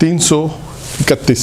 331।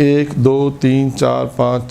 1 2 3 4 5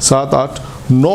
7 8 9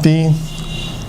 3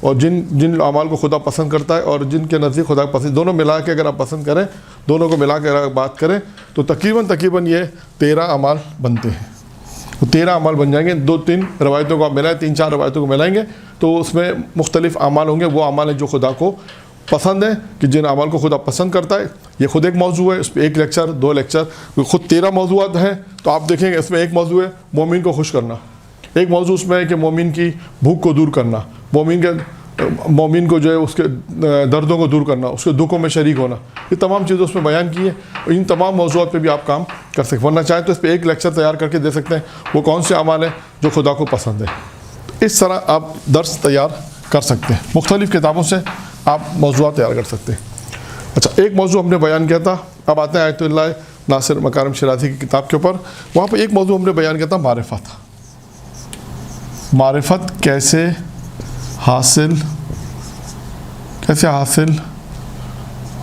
اور جن اعمال کو خدا پسند کرتا ہے اور جن کے نزدیک خدا پسند، دونوں ملا کے اگر آپ پسند کریں، دونوں کو ملا کے اگر آپ بات کریں تو تقریباً یہ 13 اعمال بنتے ہیں. وہ 13 اعمال بن جائیں گے. 2-3 روایتوں کو آپ ملائیں، 3-4 روایتوں کو ملائیں گے تو اس میں مختلف اعمال ہوں گے. وہ اعمال ہیں جو خدا کو پسند ہے، کہ جن اعمال کو خدا پسند کرتا ہے. یہ خود ایک موضوع ہے، اس پہ 1 لیکچر 2 لیکچر، خود 13 موضوعات ہیں. تو آپ دیکھیں گے اس میں ایک موضوع ہے مومن کو خوش کرنا، ایک موضوع اس میں ہے کہ مومن کی بھوک کو دور کرنا، مومن کو جو ہے اس کے دردوں کو دور کرنا، اس کے دکھوں میں شریک ہونا. یہ تمام چیزیں اس میں بیان کی ہیں. ان تمام موضوعات پہ بھی آپ کام کر سکتے ہیں. ورنہ چاہیں تو اس پہ 1 لیکچر تیار کر کے دے سکتے ہیں، وہ کون سے اعمال ہیں جو خدا کو پسند ہے. اس طرح آپ درس تیار کر سکتے ہیں. مختلف کتابوں سے آپ موضوعات تیار کر سکتے ہیں. اچھا، ایک موضوع ہم نے بیان کیا تھا. اب آتے ہیں آیت اللہ ناصر مکارم شیرازی کی کتاب کے اوپر. وہاں پہ ایک موضوع ہم نے بیان کیا تھا، معرفت کیسے حاصل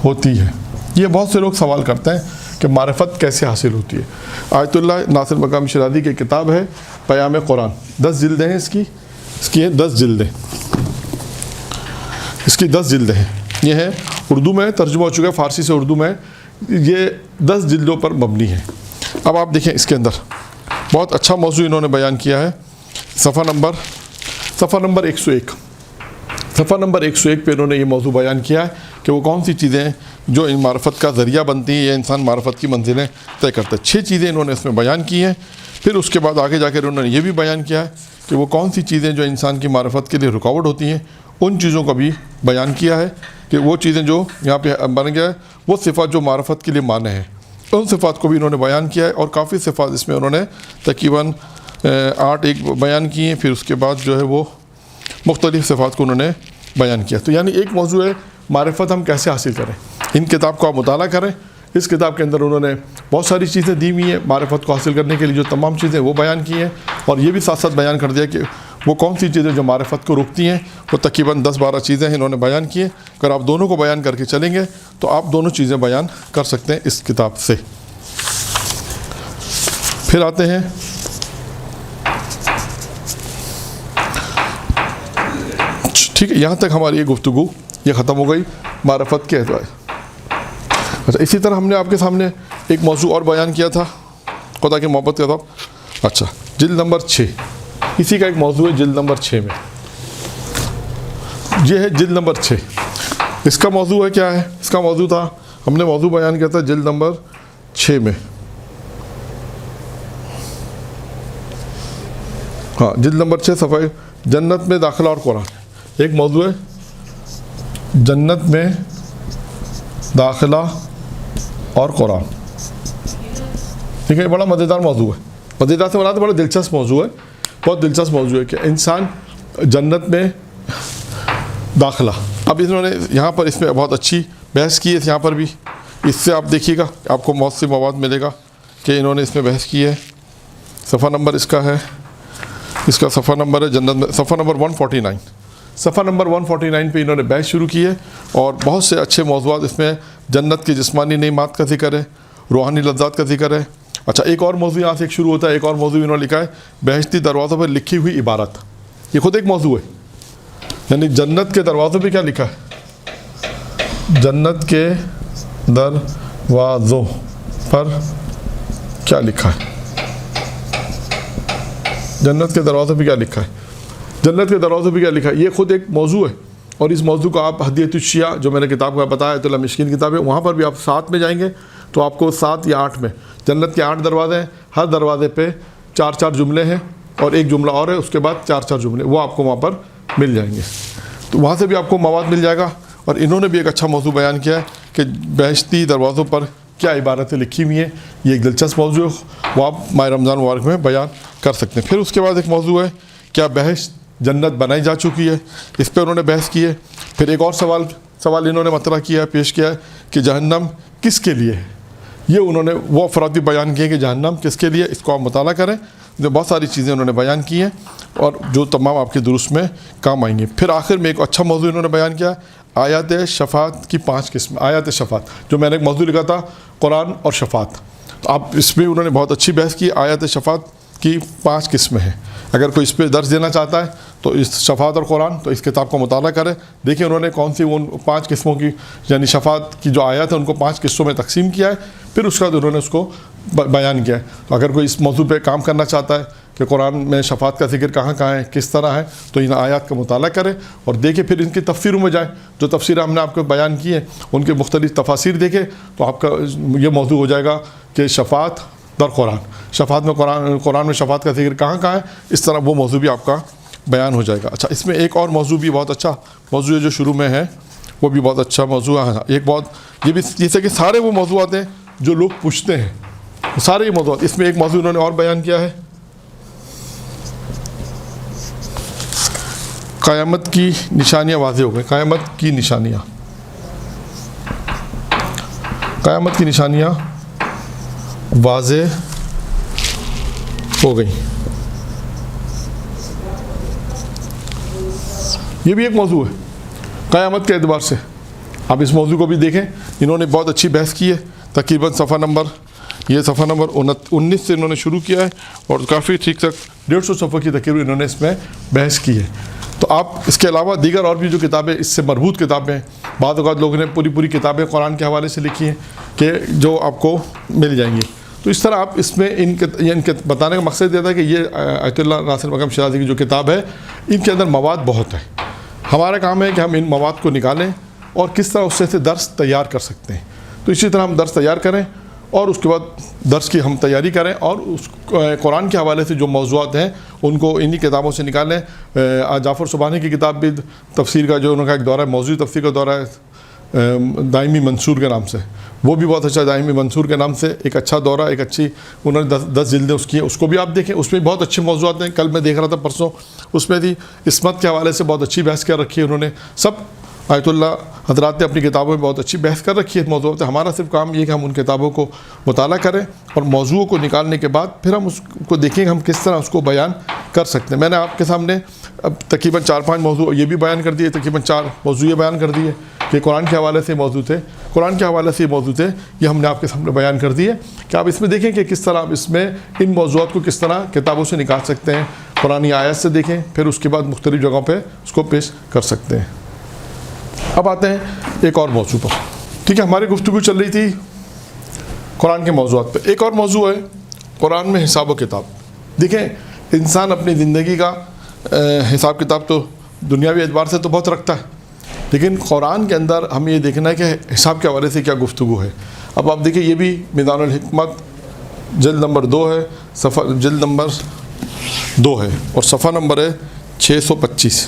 ہوتی ہے. یہ بہت سے لوگ سوال کرتے ہیں کہ معرفت کیسے حاصل ہوتی ہے. آیت اللہ ناصر مقام شیرازی کی کتاب ہے پیام قرآن. 10 جلدیں ہیں اس کی 10 جلدیں. اس کی 10 جلدیں ہیں. یہ ہے اردو میں ترجمہ ہو چکا ہے، فارسی سے اردو میں. یہ 10 جلدوں پر مبنی ہے. اب آپ دیکھیں اس کے اندر بہت اچھا موضوع انہوں نے بیان کیا ہے. صفحہ نمبر 101. صفحہ نمبر 101 پہ انہوں نے یہ موضوع بیان کیا ہے کہ وہ کون سی چیزیں ہیں جو ان معرفت کا ذریعہ بنتی ہیں یا انسان معرفت کی منزلیں طے کرتا ہے. 6 چیزیں انہوں نے اس میں بیان کی ہیں. پھر اس کے بعد آگے جا کر انہوں نے یہ بھی بیان کیا ہے کہ وہ کون سی چیزیں جو انسان کی معرفت کے لیے رکاوٹ ہوتی ہیں، ان چیزوں کا بھی بیان کیا ہے کہ وہ چیزیں جو یہاں پہ بن گیا ہے وہ صفات جو معرفت کے لیے مانع ہیں، ان صفات کو بھی انہوں نے بیان کیا ہے. اور کافی صفات اس میں انہوں نے تقریباً 8 بیان کی ہیں. پھر اس کے بعد جو ہے وہ مختلف صفات کو انہوں نے بیان کیا. تو یعنی ایک موضوع ہے معرفت ہم کیسے حاصل کریں. ان کتاب کو آپ مطالعہ کریں. اس کتاب کے اندر انہوں نے بہت ساری چیزیں دی ہوئی ہیں معرفت کو حاصل کرنے کے لیے، جو تمام چیزیں وہ بیان کی ہیں. اور یہ بھی ساتھ ساتھ بیان کر دیا کہ وہ کون سی چیزیں جو معرفت کو روکتی ہیں. وہ تقریباً 10-12 چیزیں انہوں نے بیان کی ہیں. اگر آپ دونوں کو بیان کر کے چلیں گے تو آپ دونوں چیزیں بیان کر سکتے ہیں اس کتاب سے. پھر آتے ہیں ٹھیک ہے، یہاں تک ہماری یہ گفتگو یہ ختم ہو گئی معرفت کے اعتبار. اچھا، اسی طرح ہم نے آپ کے سامنے ایک موضوع اور بیان کیا تھا خدا کی محبت کا تھا. اچھا، جلد نمبر 6 اسی کا ایک موضوع ہے. جلد نمبر 6 میں یہ ہے جلد نمبر 6. اس کا موضوع ہے کیا ہے؟ اس کا موضوع تھا، ہم نے موضوع بیان کیا تھا جلد نمبر 6 میں. ہاں، جلد نمبر 6 صفحہ جنت میں داخلہ اور قرآن. ایک موضوع ہے جنت میں داخلہ اور قرآن. ٹھیک ہے، بڑا مزیدار موضوع ہے. مزیدار سے بڑا دلچسپ موضوع ہے. بہت دلچسپ موضوع ہے کہ انسان جنت میں داخلہ. اب انہوں نے یہاں پر اس میں بہت اچھی بحث کی ہے. یہاں پر بھی اس سے آپ دیکھیے گا آپ کو بہت سے مواد ملے گا کہ انہوں نے اس میں بحث کی ہے. صفحہ نمبر اس کا ہے، اس کا صفحہ نمبر ہے جنت میں صفحہ نمبر 149. صفحہ نمبر 149 پہ انہوں نے بحث شروع کی ہے اور بہت سے اچھے موضوعات اس میں جنت کی جسمانی نعمات کا ذکر ہے، روحانی لذات کا ذکر ہے. اچھا، ایک اور موضوع یہاں سے ایک شروع ہوتا ہے. ایک اور موضوع انہوں نے لکھا ہے بہشتی دروازوں پر لکھی ہوئی عبارت. یہ خود ایک موضوع ہے. یعنی جنت کے دروازوں پہ کیا لکھا ہے، جنت کے دروازوں پر کیا لکھا ہے، جنت کے دروازوں پہ کیا لکھا ہے، جنت کے دروازوں پہ کیا لکھا ہے. یہ خود ایک موضوع ہے. اور اس موضوع کو آپ ہدیۃ الشیعہ جو میں نے کتاب کا بتایا آیت اللہ مشکین کتاب ہے، وہاں پر بھی آپ 7 میں جائیں گے تو آپ کو 7 یا 8 میں جنت کے 8 دروازے ہیں. ہر دروازے پہ 4 جملے ہیں اور ایک جملہ اور ہے، اس کے بعد 4 جملے وہ آپ کو وہاں پر مل جائیں گے. تو وہاں سے بھی آپ کو مواد مل جائے گا. اور انہوں نے بھی ایک اچھا موضوع بیان کیا ہے کہ بہشتی دروازوں پر کیا عبارتیں لکھی ہوئی ہیں. یہ ایک دلچسپ موضوع ہے، وہ آپ ماہ رمضان مبارک میں بیان کر سکتے ہیں. پھر اس کے بعد ایک موضوع ہے کیا بہشت جنت بنائی جا چکی ہے، اس پہ انہوں نے بحث کی ہے. پھر ایک اور سوال انہوں نے مطرح کیا ہے، پیش کیا ہے کہ جہنم کس کے لیے ہے. یہ انہوں نے وہ افراد بھی بیان کیے کہ جہنم کس کے لیے، اس کو آپ مطالعہ کریں. جو بہت ساری چیزیں انہوں نے بیان کی ہیں اور جو تمام آپ کے دروس میں کام آئیں گے. پھر آخر میں ایک اچھا موضوع انہوں نے بیان کیا آیات شفاعت کی 5 قسم. آیات شفاعت جو میں نے ایک موضوع لکھا تھا قرآن اور شفاعت، تو آپ اس میں انہوں نے بہت اچھی بحث کی. آیات شفاعت کی 5 قسمیں ہیں. اگر کوئی اس پہ درس دینا چاہتا ہے تو اس شفاعت اور قرآن، تو اس کتاب کا مطالعہ کریں. دیکھیں انہوں نے کون سی ان 5 قسموں کی یعنی شفاعت کی جو آیات ہیں ان کو 5 قصوں میں تقسیم کیا ہے، پھر اس کے بعد انہوں نے اس کو بیان کیا ہے. اگر کوئی اس موضوع پہ کام کرنا چاہتا ہے کہ قرآن میں شفاعت کا ذکر کہاں کہاں ہے، کس طرح ہے، تو ان آیات کا مطالعہ کریں اور دیکھیں، پھر ان کی تفسیروں میں جائیں. جو تفسیر ہم نے آپ کو بیان کی ہے ان کے مختلف تفاسیر دیکھیں تو آپ کا یہ موضوع ہو جائے گا کہ شفاعت در قرآن، شفاعت میں قرآن میں شفاعت کا ذکر کہاں کہاں ہے، اس طرح وہ موضوع بھی آپ کا بیان ہو جائے گا. اچھا، اس میں ایک اور موضوع بھی بہت اچھا موضوع ہے جو شروع میں ہے، وہ بھی بہت اچھا موضوع ہے. ایک بہت یہ بھی جیسے کہ سارے وہ موضوعات ہیں جو لوگ پوچھتے ہیں، سارے یہ موضوعات. اس میں ایک موضوع انہوں نے اور بیان کیا ہے، قیامت کی نشانیاں واضح ہو گئی. قیامت کی نشانیاں، قیامت کی نشانیاں واضح ہو گئی. یہ بھی ایک موضوع ہے قیامت کے اعتبار سے. آپ اس موضوع کو بھی دیکھیں، انہوں نے بہت اچھی بحث کی ہے. تقریباً صفحہ نمبر 19 سے انہوں نے شروع کیا ہے اور کافی ٹھیک تک 150 صفحے کی تقریباً انہوں نے اس میں بحث کی ہے. تو آپ اس کے علاوہ دیگر اور بھی جو کتابیں اس سے مربوط کتابیں ہیں، بعض اوقات لوگوں نے پوری کتابیں قرآن کے حوالے سے لکھی ہیں کہ جو آپ کو مل جائیں گی. تو اس طرح آپ اس میں ان کے بتانے کا مقصد یہ تھا کہ یہ آیت اللہ ناصر مقام شیرازی کی جو کتاب ہے ان کے اندر مواد بہت ہے. ہمارا کام ہے کہ ہم ان مواد کو نکالیں اور کس طرح اس سے درس تیار کر سکتے ہیں. تو اسی طرح ہم درس تیار کریں اور اس کے بعد درس کی ہم تیاری کریں اور اس قرآن کے حوالے سے جو موضوعات ہیں ان کو انہی کتابوں سے نکالیں. جعفر سبحانی کی کتاب بھی تفسیر کا جو انہوں کا ایک دورہ ہے، موضوعی تفسیر کا دورہ ہے دائمی منصور کے نام سے، وہ بھی بہت اچھا. دائمی منصور کے نام سے ایک اچھا دورہ، ایک اچھی انہوں نے 10 جلدیں اس کی ہیں، اس کو بھی آپ دیکھیں. اس میں بہت اچھے موضوعات ہیں. کل میں دیکھ رہا تھا پرسوں اس میں تھی عصمت کے حوالے سے بہت اچھی بحث کر رکھی ہے انہوں نے. سب آیت اللہ حضرات نے اپنی کتابوں میں بہت اچھی بحث کر رکھی ہے موضوعات. ہمارا صرف کام یہ کہ ہم ان کتابوں کو مطالعہ کریں اور موضوعوں کو نکالنے کے بعد پھر ہم اس کو دیکھیں کہ ہم کس طرح اس کو بیان کر سکتے ہیں. میں نے آپ کے سامنے اب تقریباً 4-5 موضوع یہ بھی بیان کر دیے، تقریباً 4 موضوع یہ بیان کر دیے کہ قرآن کے حوالے سے موضوع تھے، قرآن کے حوالے سے یہ موضوع تھے، یہ ہم نے آپ کے سامنے بیان کر دیے کہ آپ اس میں دیکھیں کہ کس طرح آپ اس میں ان موضوعات کو کس طرح کتابوں سے نکال سکتے ہیں. قرآنی آیت سے دیکھیں، پھر اس کے بعد مختلف جگہوں پہ اس کو پیش کر سکتے ہیں. اب آتے ہیں ایک اور موضوع پر. ٹھیک ہے، ہماری گفتگو چل رہی تھی قرآن کے موضوعات پہ. ایک اور موضوع ہے قرآن میں حساب و کتاب. دیکھیں، انسان اپنی زندگی کا حساب کتاب تو دنیاوی اعتبار سے تو بہت رکھتا ہے، لیکن قرآن کے اندر ہمیں یہ دیکھنا ہے کہ حساب کے حوالے سے کیا گفتگو ہے. اب آپ دیکھیں، یہ بھی میدان الحکمت جلد نمبر 2 ہے، جلد نمبر 2 ہے اور صفحہ نمبر ہے 625.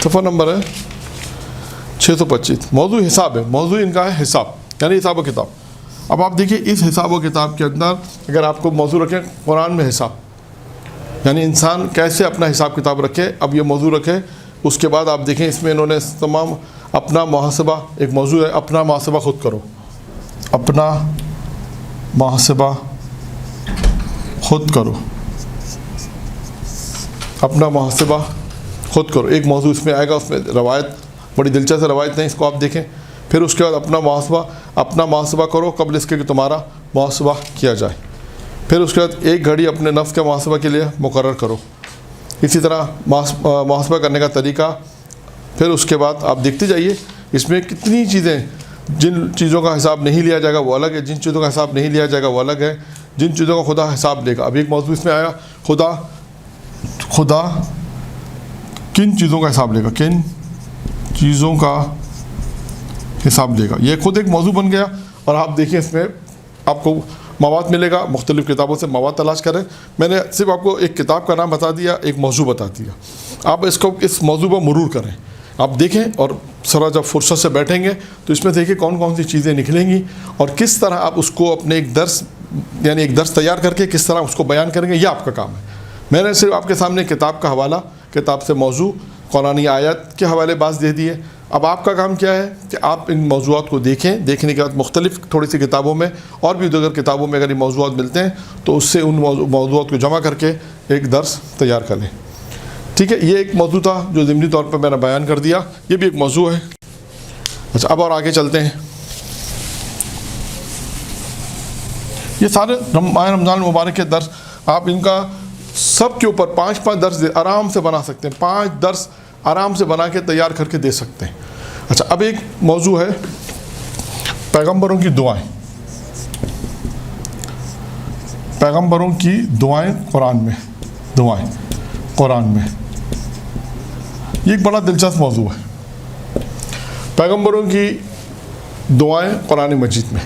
صفحہ نمبر ہے 625. موضوع حساب ہے، موضوع ان کا ہے حساب یعنی حساب و کتاب. اب آپ دیکھیں اس حساب و کتاب کے اندر اگر آپ کو موضوع رکھیں قرآن میں حساب یعنی انسان کیسے اپنا حساب کتاب رکھے. اب یہ موضوع رکھے، اس کے بعد آپ دیکھیں اس میں انہوں نے تمام اپنا محاسبہ، ایک موضوع ہے اپنا محاسبہ خود کرو، اپنا محاسبہ خود کرو، اپنا محاسبہ خود کرو. ایک موضوع اس میں آئے گا، اس میں روایت بڑی دلچسپ روایت ہیں، اس کو آپ دیکھیں. پھر اس کے بعد اپنا محاسبہ کرو قبل اس کے کہ تمہارا محاسبہ کیا جائے. پھر اس کے بعد ایک گھڑی اپنے نفس کے محاسبہ کے لیے مقرر کرو. اسی طرح محاسبہ کرنے کا طریقہ. پھر اس کے بعد آپ دیکھتے جائیے اس میں کتنی چیزیں، جن چیزوں کا حساب نہیں لیا جائے گا وہ الگ ہے، جن چیزوں کا حساب نہیں لیا جائے گا وہ الگ ہے، جن چیزوں کا خدا حساب لے گا. اب ایک موضوع اس میں آیا، خدا کن چیزوں کا حساب لے گا، کن چیزوں کا حساب لے گا. یہ خود ایک موضوع بن گیا. اور آپ دیکھیں اس میں آپ کو مواد ملے گا، مختلف کتابوں سے مواد تلاش کریں. میں نے صرف آپ کو ایک کتاب کا نام بتا دیا، ایک موضوع بتا دیا. آپ اس موضوع پر مرور کریں، آپ دیکھیں اور سرا جب فرصت سے بیٹھیں گے تو اس میں دیکھیں کون کون سی چیزیں نکلیں گی اور کس طرح آپ اس کو اپنے ایک درس تیار کر کے کس طرح اس کو بیان کریں گے. یہ آپ کا کام ہے. میں نے صرف آپ کے سامنے کتاب کا حوالہ، کتاب سے موضوع، قرآنی آیات کے حوالے باز دے دیے. اب آپ کا کام کیا ہے کہ آپ ان موضوعات کو دیکھیں. دیکھنے کے بعد مختلف تھوڑی سی کتابوں میں اور بھی دیگر کتابوں میں اگر یہ موضوعات ملتے ہیں تو اس سے ان موضوعات کو جمع کر کے ایک درس تیار کر لیں. ٹھیک ہے، یہ ایک موضوع تھا جو ضمنی طور پر میں نے بیان کر دیا. یہ بھی ایک موضوع ہے. اچھا، اب اور آگے چلتے ہیں. یہ سارے ماہ رمضان مبارک کے درس آپ ان کا سب کے اوپر 5 درس آرام سے بنا سکتے ہیں، 5 درس آرام سے بنا کے تیار کر کے دے سکتے ہیں۔ اچھا، اب ایک موضوع ہے پیغمبروں کی دعائیں، پیغمبروں کی دعائیں قرآن میں، دعائیں قرآن میں، یہ ایک بڑا دلچسپ موضوع ہے، پیغمبروں کی دعائیں قرآن مجید میں۔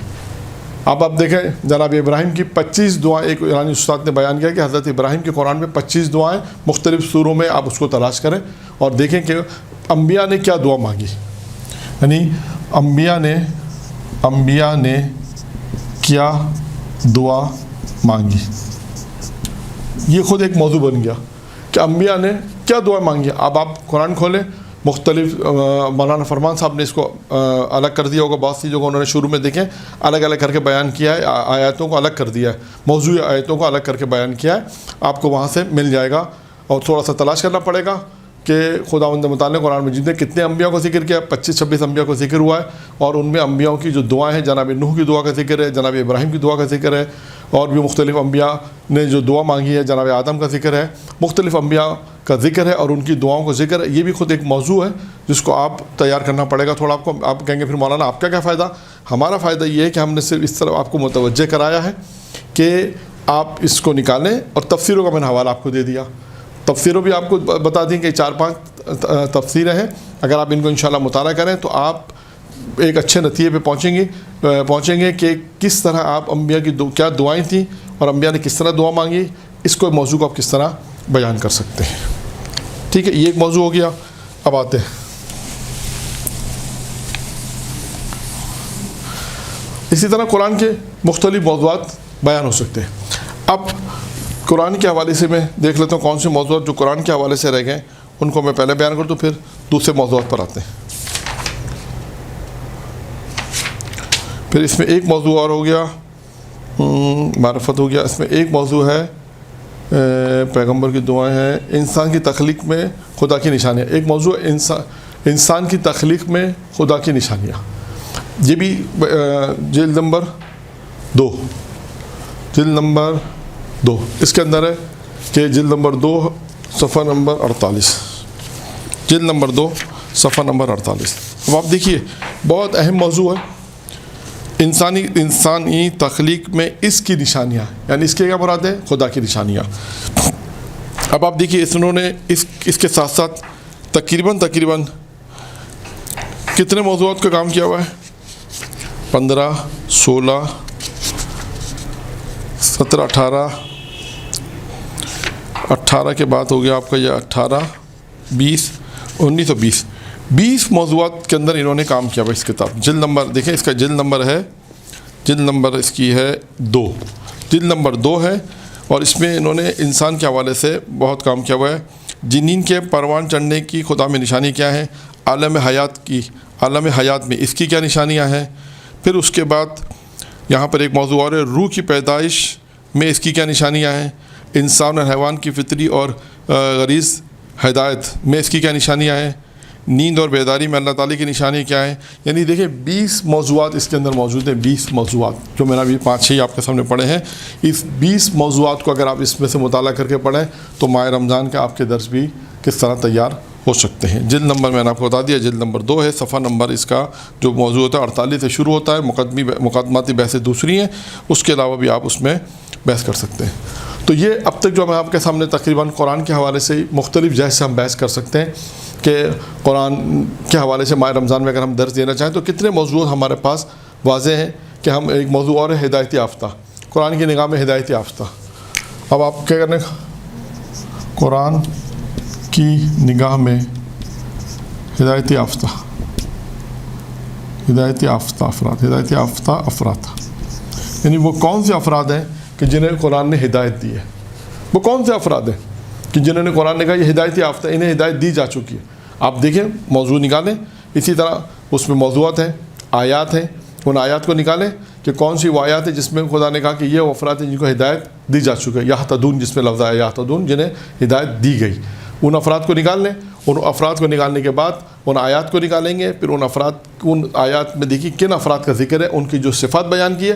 اب آپ دیکھیں جناب ابراہیم کی 25 دعائیں، ایک ایرانی استاد نے بیان کیا کہ حضرت ابراہیم کے قرآن میں 25 دعائیں مختلف سوروں میں، آپ اس کو تلاش کریں اور دیکھیں کہ انبیاء نے کیا دعا مانگی، یعنی انبیاء نے کیا دعا مانگی۔ یہ خود ایک موضوع بن گیا کہ انبیاء نے کیا دعا مانگی۔ اب آپ قرآن کھولیں، مختلف مولانا فرمان صاحب نے اس کو الگ کر دیا ہوگا، بہت سی جگہ انہوں نے شروع میں دیکھیں الگ الگ کر کے بیان کیا ہے، آیاتوں کو الگ کر دیا ہے، موضوعی آیتوں کو الگ کر کے بیان کیا ہے، آپ کو وہاں سے مل جائے گا اور تھوڑا سا تلاش کرنا پڑے گا کہ خداوند متعال قرآن مجید نے کتنے انبیاء کو ذکر کیا۔ 25-26 انبیاء کو ذکر ہوا ہے اور ان میں انبیاء کی جو دعائیں ہیں، جناب نوح کی دعا کا ذکر ہے، جناب ابراہیم کی دعا کا ذکر ہے، اور بھی مختلف انبیاء نے جو دعا مانگی ہے، جناب آدم کا ذکر ہے، مختلف انبیاء کا ذکر ہے اور ان کی دعاؤں کا ذکر ہے۔ یہ بھی خود ایک موضوع ہے جس کو آپ تیار کرنا پڑے گا تھوڑا۔ آپ کہیں گے پھر مولانا آپ کا کیا فائدہ؟ ہمارا فائدہ یہ ہے کہ ہم نے صرف اس طرح آپ کو متوجہ کرایا ہے کہ آپ اس کو نکالیں، اور تفسیروں کا میں نے حوالہ آپ کو دے دیا، تفسیروں بھی آپ کو بتا دیں کہ 4-5 تفسیریں ہیں، اگر آپ ان کو انشاءاللہ مطالعہ کریں تو آپ ایک اچھے نتیجے پہ پہنچیں گے کہ کس طرح آپ انبیاء کی کیا دعائیں تھیں اور انبیاء نے کس طرح دعا مانگی، اس کو موضوع کو آپ کس طرح بیان کر سکتے ہیں۔ ٹھیک ہے، یہ ایک موضوع ہو گیا۔ اب آتے ہیں اسی طرح قرآن کے مختلف موضوعات بیان ہو سکتے ہیں۔ اب قرآن کے حوالے سے میں دیکھ لیتا ہوں کون سے موضوعات جو قرآن کے حوالے سے رہ گئے ان کو میں پہلے بیان کر دوں، پھر دوسرے موضوعات پر آتے ہیں۔ پھر اس میں ایک موضوع اور ہو گیا معرفت ہو گیا، اس میں ایک موضوع ہے پیغمبر کی دعائیں ہیں، انسان کی تخلیق میں خدا کی نشانیاں۔ ایک موضوع انسان کی تخلیق میں خدا کی نشانیاں، یہ بھی جلد نمبر 2 اس کے اندر ہے کہ جلد نمبر 2 صفحہ نمبر 48، جلد نمبر 2 صفحہ نمبر 48۔ اب آپ دیکھیے بہت اہم موضوع ہے انسانی تخلیق میں اس کی نشانیاں، یعنی اس کے کیا مراد ہے؟ خدا کی نشانیاں۔ اب آپ دیکھیے انہوں نے اس کے ساتھ ساتھ تقریباً کتنے موضوعات کا کام کیا ہوا ہے؟ 15 16 17 18 کے بعد ہو گیا آپ کا یہ 18 20 19 اور 20 موضوعات کے اندر انہوں نے کام کیا ہوا۔ اس کتاب جلد نمبر دیکھیں، اس کا جلد نمبر اس کی ہے 2، جلد نمبر 2 ہے، اور اس میں انہوں نے انسان کے حوالے سے بہت کام کیا ہوا ہے۔ جنین کے پروان چڑھنے کی خدا میں نشانی کیا ہے؟ عالم حیات میں اس کی کیا نشانیاں ہیں؟ پھر اس کے بعد یہاں پر ایک موضوع اور ہے، روح کی پیدائش میں اس کی کیا نشانیاں ہیں؟ انسان اور حیوان کی فطری اور غریض ہدایت میں اس کی کیا نشانیاں ہیں؟ نیند اور بیداری میں اللہ تعالیٰ کی نشانی کیا ہے؟ یعنی دیکھیں 20 موضوعات اس کے اندر موجود ہیں، 20 موضوعات جو میں نے ابھی 5-6 آپ کے سامنے پڑھے ہیں۔ اس 20 موضوعات کو اگر آپ اس میں سے مطالعہ کر کے پڑھیں تو ماہ رمضان کے آپ کے درس بھی کس طرح تیار ہو سکتے ہیں۔ جلد نمبر میں نے آپ کو بتا دیا، جلد نمبر 2 ہے، صفحہ نمبر اس کا جو موضوع ہوتا ہے 48 سے شروع ہوتا ہے، مقدماتی بحثیں دوسری ہیں، اس کے علاوہ بھی آپ اس میں بحث کر سکتے ہیں۔ تو یہ اب تک جو میں آپ کے سامنے تقریباً قرآن کے حوالے سے مختلف جہت سے ہم بحث کر سکتے ہیں کہ قرآن کے حوالے سے ماہ رمضان میں اگر ہم درس دینا چاہیں تو کتنے موضوع ہمارے پاس واضح ہیں کہ ہم ایک موضوع اور ہے ہدایت یافتہ، قرآن کی نگاہ میں ہدایت یافتہ۔ اب آپ کیا کرنے، قرآن کی نگاہ میں ہدایت یافتہ افراد، یعنی وہ کون سے افراد ہیں کہ جنہیں قرآن نے ہدایت دی ہے؟ وہ کون سے افراد ہیں کہ جنہوں نے قرآن نے کہا یہ ہدایت یافتہ، انہیں ہدایت دی جا چکی ہے؟ آپ دیکھیں موضوع نکالیں، اسی طرح اس میں موضوعات ہیں، آیات ہیں، ان آیات کو نکالیں کہ کون سی وہ آیات ہے جس میں خدا نے کہا کہ یہ وہ افراد ہیں جن کو ہدایت دی جا چکی ہے، یہتدون جس میں لفظ آیا یہتدون، جنہیں ہدایت دی گئی، ان افراد کو نکال لیں۔ ان افراد کو نکالنے کے بعد ان آیات کو نکالیں گے، پھر ان آیات میں دیکھیے کن افراد کا ذکر ہے، ان کی جو صفات بیان کی ہے،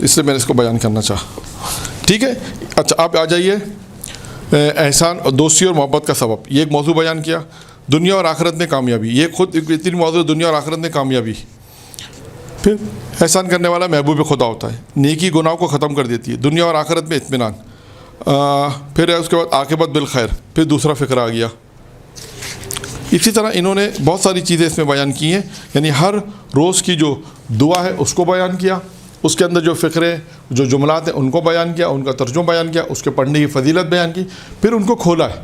تو اس لیے میں نے اس کو بیان کرنا چاہا. ٹھیک ہے. اچھا آپ آ جائیے احسان اور دوستی اور محبت کا سبب. یہ ایک موضوع بیان کیا. دنیا اور آخرت میں کامیابی, یہ خود تین موضوع, دنیا اور آخرت میں کامیابی. پھر احسان کرنے والا محبوب خدا ہوتا ہے, نیکی گناہوں کو ختم کر دیتی ہے, دنیا اور آخرت میں اطمینان. پھر اس کے بعد عاقبت بالخیر, پھر دوسرا فقرہ آ گیا. اسی طرح انہوں نے بہت ساری چیزیں اس میں بیان کی ہیں, یعنی ہر روز کی جو دعا ہے اس کو بیان کیا, اس کے اندر جو فقرے جو جملات ہیں ان کو بیان کیا, ان کا ترجمہ بیان کیا, اس کے پڑھنے کی فضیلت بیان کی, پھر ان کو کھولا ہے.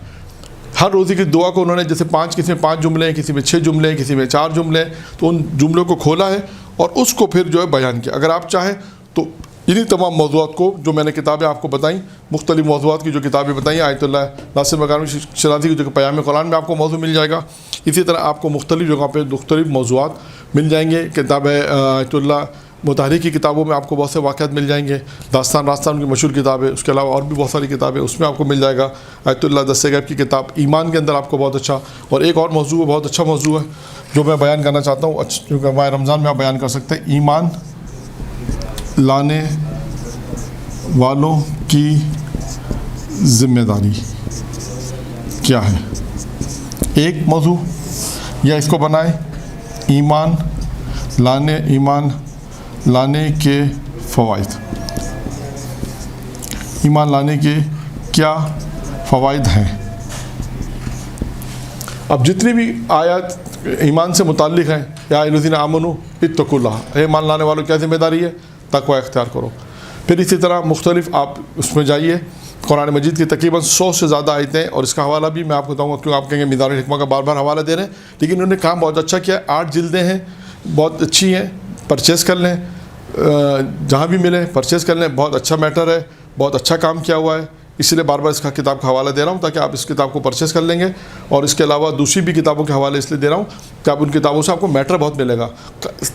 ہر روزی کی دعا کو انہوں نے جیسے کسی میں 5 جملے ہیں, کسی میں 6 جملے ہیں, کسی میں 4 جملے ہیں, تو ان جملوں کو کھولا ہے اور اس کو پھر جو ہے بیان کیا. اگر آپ چاہیں تو انہی تمام موضوعات کو جو میں نے کتابیں آپ کو بتائیں, مختلف موضوعات کی جو کتابیں بتائیں, آیت اللہ ناصر مکارمی شرازی کی جو پیام قرآن میں آپ کو موضوع مل جائے گا. اسی طرح آپ کو مختلف جگہوں پہ مختلف موضوعات مل جائیں گے. کتاب آیت اللہ مطہری کی کتابوں میں آپ کو بہت سے واقعات مل جائیں گے. داستان راستان کی مشہور کتاب ہے, اس کے علاوہ اور بھی بہت ساری کتابیں اس میں آپ کو مل جائے گا. آیت اللہ دستِ غیب کی کتاب ایمان کے اندر آپ کو بہت اچھا, اور ایک اور موضوع ہے, بہت اچھا موضوع ہے جو میں بیان کرنا چاہتا ہوں, کیونکہ ماہ رمضان میں آپ بیان کر سکتے ہیں. ایمان لانے والوں کی ذمہ داری کیا ہے, ایک موضوع, یا اس کو بنائے ایمان لانے کے فوائد. ایمان لانے کے کیا فوائد ہیں. اب جتنی بھی آیات ایمان سے متعلق ہیں, یا الذین آمنوا اتقوا اللہ, ایمان لانے والوں کیا ذمہ داری ہے, تقوی اختیار کرو. پھر اسی طرح مختلف آپ اس میں جائیے, قرآن مجید کی تقریباً 100 سے زیادہ آیتیں, اور اس کا حوالہ بھی میں آپ کو بتاؤں گا, کیوں آپ کہیں گے میدان الحکمہ کا بار بار حوالہ دے رہے ہیں, لیکن انہوں نے کام بہت اچھا کیا. 8 جلدیں ہیں, بہت اچھی ہیں, پرچیز کر لیں, جہاں بھی ملے پرچیز کر لیں. بہت اچھا میٹر ہے, بہت اچھا کام کیا ہوا ہے, اس لیے بار بار اس کا کتاب کا حوالہ دے رہا ہوں تاکہ آپ اس کتاب کو پرچیز کر لیں گے. اور اس کے علاوہ دوسری بھی کتابوں کے حوالے اس لیے دے رہا ہوں کہ آپ ان کتابوں سے آپ کو میٹر بہت ملے گا.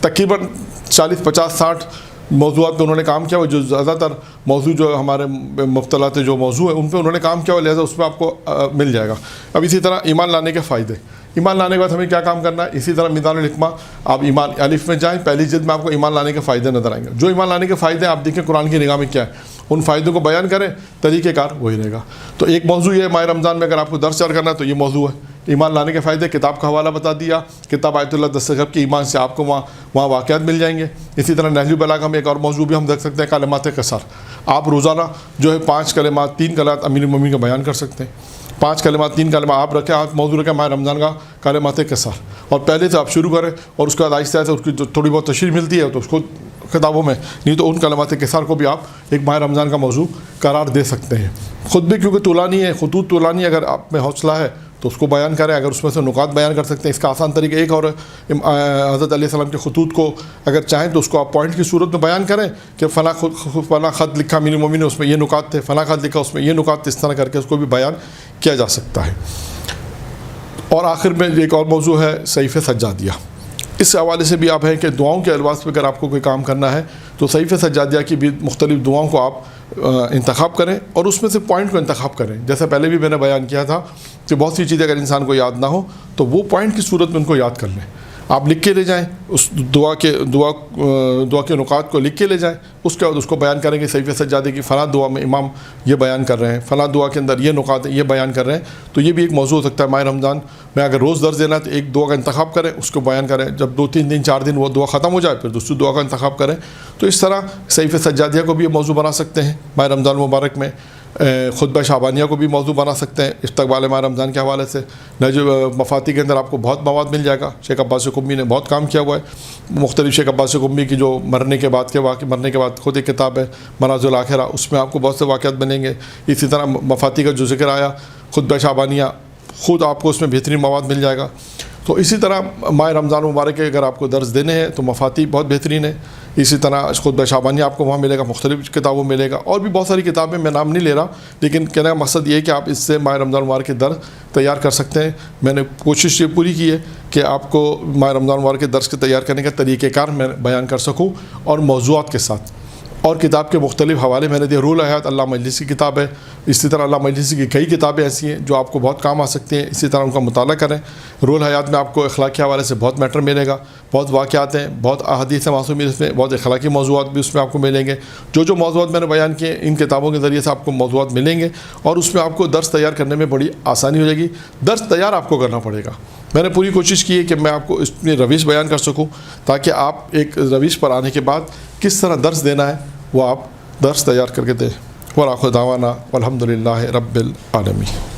تقریباً 40 50 60 موضوعات پہ انہوں نے کام کیا ہوا, جو زیادہ تر موضوع جو ہمارے مختلط جو موضوع ہیں ان پہ انہوں نے کام کیا ہوا, لہٰذا اس میں آپ کو مل جائے گا. اب اسی طرح ایمان لانے کے فائدے, ایمان لانے کے بعد ہمیں کیا کام کرنا ہے. اسی طرح میدان الحکمہ آپ ایمان الف میں جائیں, پہلی جلد میں آپ کو ایمان لانے کے فائدے نظر آئیں گے. جو ایمان لانے کے فائدے ہیں آپ دیکھیں قرآن کی نگاہ میں کیا ہے, ان فائدوں کو بیان کریں, طریقہ کار وہی رہے گا. تو ایک موضوع یہ ہے ماہ رمضان میں اگر آپ کو درس چار کرنا ہے تو یہ موضوع ہے ایمان لانے کے فائدے. کتاب کا حوالہ بتا دیا, کتاب آیت اللہ دستِ غیب کی ایمان سے آپ کو وہاں واقعات مل جائیں گے. اسی طرح نہج البلاغہ میں ایک اور موضوع بھی ہم دیکھ سکتے ہیں, کلمات قصر. آپ روزانہ جو ہے 5 کلمات 3 کلمات امیر المومنین کا بیان کر سکتے ہیں. 5 کلمات 3 کلمات آپ رکھیں, آپ موضوع رکھیں ماہ رمضان کا کلمات قصر, اور پہلے سے آپ شروع کریں, اور اس کے بعد آہستہ آہستہ اس کی جو تھوڑی بہت تشریح ملتی ہے تو اس کو کتابوں میں, نہیں تو ان کلمات قصر کو بھی آپ ایک ماہ رمضان کا موضوع قرار دے سکتے ہیں. خود بھی کیونکہ طولانی ہے, خطوط طولانی, اگر آپ میں حوصلہ ہے تو اس کو بیان کریں. اگر اس میں سے نکات بیان کر سکتے ہیں, اس کا آسان طریقہ ایک اور حضرت علیہ السلام کے خطوط کو اگر چاہیں تو اس کو آپ پوائنٹ کی صورت میں بیان کریں کہ فلاں خط لکھا امیر المومنین نے, اس میں یہ نکات تھے, فلاں خط لکھا اس میں یہ نکات تھے, اس طرح کر کے اس کو بھی بیان کیا جا سکتا ہے. اور آخر میں ایک اور موضوع ہے صحیفہ سجادیہ. اس حوالے سے بھی آپ ہیں کہ دعاؤں کے الفاظ پہ اگر آپ کو کوئی کام کرنا ہے تو صحیفہ سجادیہ کی بھی مختلف دعاؤں کو آپ انتخاب کریں, اور اس میں سے پوائنٹ کو انتخاب کریں. جیسا پہلے بھی میں نے بیان کیا تھا کہ بہت سی چیزیں اگر انسان کو یاد نہ ہو تو وہ پوائنٹ کی صورت میں ان کو یاد کر لیں. آپ لکھ کے لے جائیں, اس دعا کے نکات کو لکھ کے لے جائیں, اس کے بعد اس کو بیان کریں کہ صحیفہ سجادے کی فلاں دعا میں امام یہ بیان کر رہے ہیں, فلاں دعا کے اندر یہ نکات یہ بیان کر رہے ہیں. تو یہ بھی ایک موضوع ہو سکتا ہے. ماہ رمضان میں اگر روز درس دینا ہے تو ایک دعا کا انتخاب کریں, اس کو بیان کریں. جب 2-3 دن 4 دن وہ دعا ختم ہو جائے پھر دوسری دعا کا انتخاب کریں. تو اس طرح صحیفہ سجادیہ کو بھی یہ موضوع بنا سکتے ہیں. ماہ رمضان مبارک میں خطبہ شعبانیہ کو بھی موضوع بنا سکتے ہیں استقبال ماہ رمضان کے حوالے سے. نہج مفاتی کے اندر آپ کو بہت مواد مل جائے گا. شیخ عباس قمی نے بہت کام کیا ہوا ہے. مختلف شیخ عباس قمی کی جو مرنے کے بعد خود ایک کتاب ہے منازل الاخرہ, اس میں آپ کو بہت سے واقعات ملیں گے. اسی طرح مفاتی کا جو ذکر آیا خطبہ شعبانیہ, خود آپ کو اس میں بہترین مواد مل جائے گا. تو اسی طرح ماہ رمضان مبارک کے اگر آپ کو درس دینے ہیں تو مفاتی بہت بہترین ہے. اسی طرح خطبہ شعبانیہ آپ کو وہاں ملے گا, مختلف کتابوں ملے گا, اور بھی بہت ساری کتابیں میں نام نہیں لے رہا, لیکن کہنے کا مقصد یہ ہے کہ آپ اس سے ماہ رمضان مبارک کے درس تیار کر سکتے ہیں. میں نے کوشش یہ پوری کی ہے کہ آپ کو ماہ رمضان مبارک کے درس کے تیار کرنے کا طریقہ کار میں بیان کر سکوں, اور موضوعات کے ساتھ. اور کتاب کے مختلف حوالے میں نے دیے. رول حیات علامہ مجلسی کی کتاب ہے. اسی طرح علامہ مجلسی کی کئی کتابیں ایسی ہیں جو آپ کو بہت کام آ سکتی ہیں. اسی طرح ان کا مطالعہ کریں. رول حیات میں آپ کو اخلاقی حوالے سے بہت میٹر ملے گا, بہت واقعات ہیں, بہت احادیث معصومی اس میں, بہت اخلاقی موضوعات بھی اس میں آپ کو ملیں گے. جو موضوعات میں نے بیان کیے ان کتابوں کے ذریعے سے آپ کو موضوعات ملیں گے, اور اس میں آپ کو درس تیار کرنے میں بڑی آسانی ہو جائے گی. درس تیار آپ کو کرنا پڑے گا. میں نے پوری کوشش کی ہے کہ میں آپ کو اس میں روش بیان کر سکوں, تاکہ آپ ایک روش پر آنے کے بعد کس طرح درس دینا ہے وہ آپ درس تیار کر کے دیں. وآخر دعوانا والحمد للہ رب العالمین.